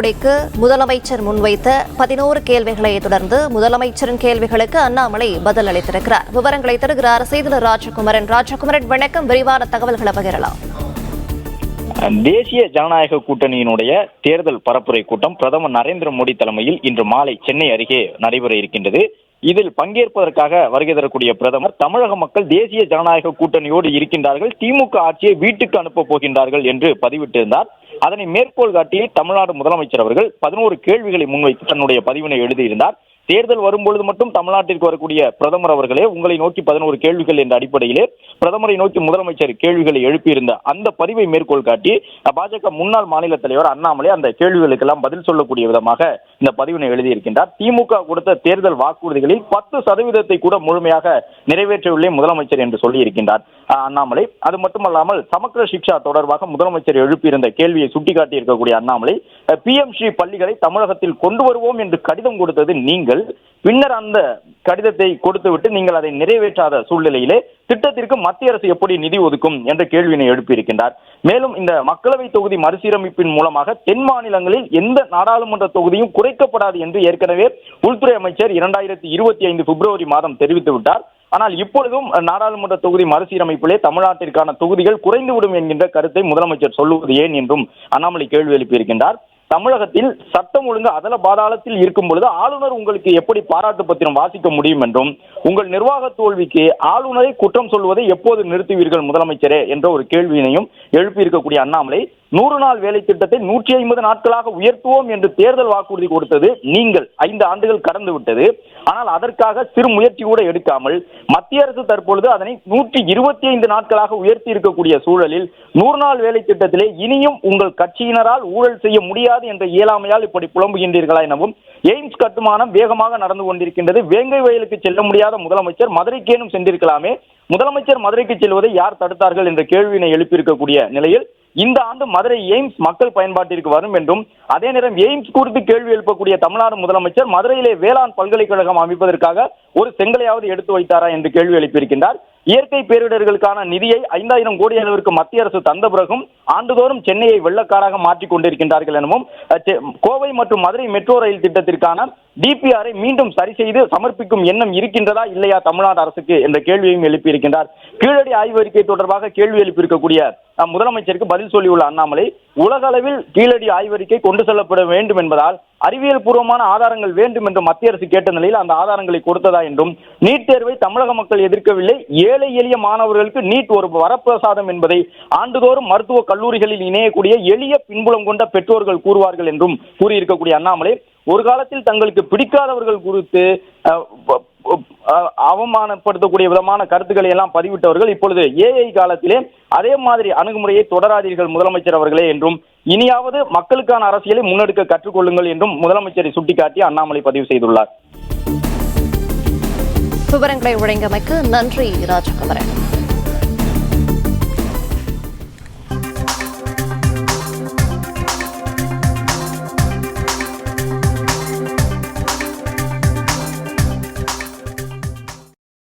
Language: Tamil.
மோடிக்கு முதலமைச்சர் முன்வைத்த 11 கேள்விகளை தொடர்ந்து முதலமைச்சரின் கேள்விகளுக்கு அண்ணாமலை பதில் அளித்திருக்கிறார். விவரங்களை தருகிறார் செய்தியாளர் ராஜகுமரன். வணக்கம். விரிவான தகவல்களை பகிரலாம். தேசிய ஜனநாயக கூட்டணியினுடைய தேர்தல் பரப்புரை கூட்டம் பிரதமர் நரேந்திர மோடி தலைமையில் இன்று மாலை சென்னை அருகே நடைபெற இருக்கின்றது. இதில் பங்கேற்பதற்காக வருகை தரக்கூடிய பிரதமர் தமிழக மக்கள் தேசிய ஜனநாயக கூட்டணியோடு இருக்கின்றார்கள், திமுக ஆட்சியை வீட்டுக்கு அனுப்ப போகின்றார்கள் என்று பதிவிட்டிருந்தார். அதனை மேற்கோள் காட்டி தமிழ்நாடு முதலமைச்சர் அவர்கள் 11 கேள்விகளை முன்வைத்து தன்னுடைய பதிவினை எழுதியிருந்தார். தேர்தல் வரும்பொழுது மட்டும் தமிழ்நாட்டிற்கு வரக்கூடிய பிரதமர் அவர்களே உங்களை நோக்கி 11 கேள்விகள் என்ற அடிப்படையிலே பிரதமரை நோக்கி முதலமைச்சர் கேள்விகளை எழுப்பியிருந்த அந்த பதிவை மேற்கோள் காட்டி பாஜக முன்னாள் மாநில தலைவர் அண்ணாமலை அந்த கேள்விகளுக்கெல்லாம் பதில் சொல்லக்கூடிய விதமாக இந்த பதிவினை எழுதியிருக்கின்றார். திமுக கொடுத்த தேர்தல் வாக்குறுதிகளில் 10% கூட முழுமையாக நிறைவேற்றவில்லை முதலமைச்சர் என்று சொல்லி இருக்கின்றார் அண்ணாமலை. அது மட்டுமல்லாமல் சமக்கிர சிக்ஷா தொடர்பாக முதலமைச்சர் எழுப்பியிருந்த கேள்வியை சுட்டிக்காட்டி இருக்கக்கூடிய அண்ணாமலை, PM ஸ்ரீ பள்ளிகளை தமிழகத்தில் கொண்டு வருவோம் என்று கடிதம் கொடுத்தது நீங்கள், பின்னர் அந்த கடிதத்தை கொடுத்துவிட்டு நீங்கள் அதை நிறைவேற்றாத சூழ்நிலையிலே திட்டத்திற்கு மத்திய அரசு எப்படி நிதி ஒதுக்கும் என்ற கேள்வியினை எழுப்பியிருக்கின்றார். மேலும் இந்த மக்களவை தொகுதி மறுசீரமைப்பின் மூலமாக தென் மாநிலங்களில் எந்த நாடாளுமன்ற தொகுதியும் குறைக்கப்படாது என்று ஏற்கனவே உள்துறை அமைச்சர் 2025 பிப்ரவரி மாதம் தெரிவித்து விட்டார். ஆனால் இப்பொழுதும் நாடாளுமன்ற தொகுதி மறுசீரமைப்பிலே தமிழ்நாட்டிற்கான தொகுதிகள் குறைந்துவிடும் என்கின்ற கருத்தை முதலமைச்சர் சொல்லுவது ஏன் என்றும் அண்ணாமலை கேள்வி எழுப்பியிருக்கின்றார். தமிழகத்தில் சட்டம் ஒழுங்கு அதல பாதாளத்தில் இருக்கும் பொழுது ஆளுநர் உங்களுக்கு எப்படி பாராட்டு பத்திரம் வாசிக்க முடியும் என்றும், உங்கள் நிர்வாக தோல்விக்கு ஆளுநரை குற்றம் சொல்வதை எப்போது நிறுத்துவீர்கள் முதலமைச்சரே என்ற ஒரு கேள்வியினையும் எழுப்பி இருக்கக்கூடிய அண்ணாமலை, 100 நாள் வேலை திட்டத்தை 150 நாட்களாக உயர்த்துவோம் என்று தேர்தல் வாக்குறுதி கொடுத்தது நீங்கள், 5 ஆண்டுகள் கடந்து விட்டது. ஆனால் அதற்காக சிறு முயற்சி கூட எடுக்காமல் மத்திய அரசு தற்பொழுது அதனை 125 நாட்களாக உயர்த்தி இருக்கக்கூடிய சூழலில் 100 நாள் வேலை திட்டத்திலே இனியும் உங்கள் கட்சியினரால் ஊழல் செய்ய முடியாது என்ற இயலாமையால் இப்படி புலம்புகின்றீர்களா எனவும், எய்ம்ஸ் கட்டுமானம் வேகமாக நடந்து கொண்டிருக்கின்றது, வேங்கை வயலுக்கு செல்ல முடியாத முதலமைச்சர் மதுரைக்கேனும் சென்றிருக்கலாமே, முதலமைச்சர் மதுரைக்கு செல்வதை யார் தடுத்தார்கள் என்ற கேள்வியினை எழுப்பியிருக்கக்கூடிய நிலையில் இந்த ஆண்டு மதுரை எய்ம்ஸ் மக்கள் பயன்பாட்டிற்கு வரும் என்றும், அதே நேரம் எய்ம்ஸ் குறித்து கேள்வி எழுப்பக்கூடிய தமிழ்நாடு முதலமைச்சர் மதுரையிலே வேளாண் பல்கலைக்கழகம் அமைப்பதற்காக ஒரு செங்கலையாவது எடுத்து வைத்தாரா என்று கேள்வி எழுப்பியிருக்கின்றார். இயற்கை பேரிடர்களுக்கான நிதியை 5000 கோடி அளவிற்கு மத்திய அரசு தந்த பிறகும் ஆண்டுதோறும் சென்னையை வெள்ளக்காடாக மாற்றிக் கொண்டிருக்கின்றார்கள் எனவும், கோவை மற்றும் மதுரை மெட்ரோ ரயில் திட்டத்திற்கான DPRஐ மீண்டும் சரி செய்து சமர்ப்பிக்கும் எண்ணம் இருக்கின்றதா இல்லையா தமிழ்நாடு அரசுக்கு என்ற கேள்வியையும் எழுப்பியிருக்கின்றார். கீழடி ஆய்வறிக்கை தொடர்பாக கேள்வி எழுப்பியிருக்கக்கூடிய முதலமைச்சருக்கு பதில் சொல்லியுள்ள அண்ணாமலை, உலக அளவில் கீழடி ஆய்வறிக்கை கொண்டு செல்லப்பட வேண்டும் என்பதால் அறிவியல் பூர்வமான ஆதாரங்கள் வேண்டும் என்று மத்திய அரசு கேட்ட நிலையில் அந்த ஆதாரங்களை கொடுத்ததா என்றும், நீட் தேர்வை தமிழக மக்கள் எதிர்க்கவில்லை, ஏழை எளிய மாணவர்களுக்கு நீட் ஒரு வரப்பிரசாதம் என்பதை ஆண்டுதோறும் மருத்துவ கல்லூரிகளில் இணையக்கூடிய எளிய பின்புலம் கொண்ட பெற்றோர்கள் கூறுவார்கள் என்றும் கூறியிருக்கக்கூடிய அண்ணாமலை, ஒரு காலத்தில் தங்களுக்கு பிடிக்காதவர்கள் குறித்து அவமானப்படுத்தக்கூடிய விதமான கருத்துக்களை எல்லாம் பதிவிட்டவர்கள் இப்பொழுது AI காலத்திலே அதே மாதிரி அணுகுமுறையை தொடராதீர்கள் முதலமைச்சர் அவர்களே என்றும், இனியாவது மக்களுக்கான அரசியலை முன்னெடுக்க கற்றுக்கொள்ளுங்கள் என்றும் முதலமைச்சரை சுட்டிக்காட்டி அண்ணாமலை பதிவு செய்துள்ளார். விவரங்களை வழங்கியமைக்கு நன்றி ராஜகுமரன்.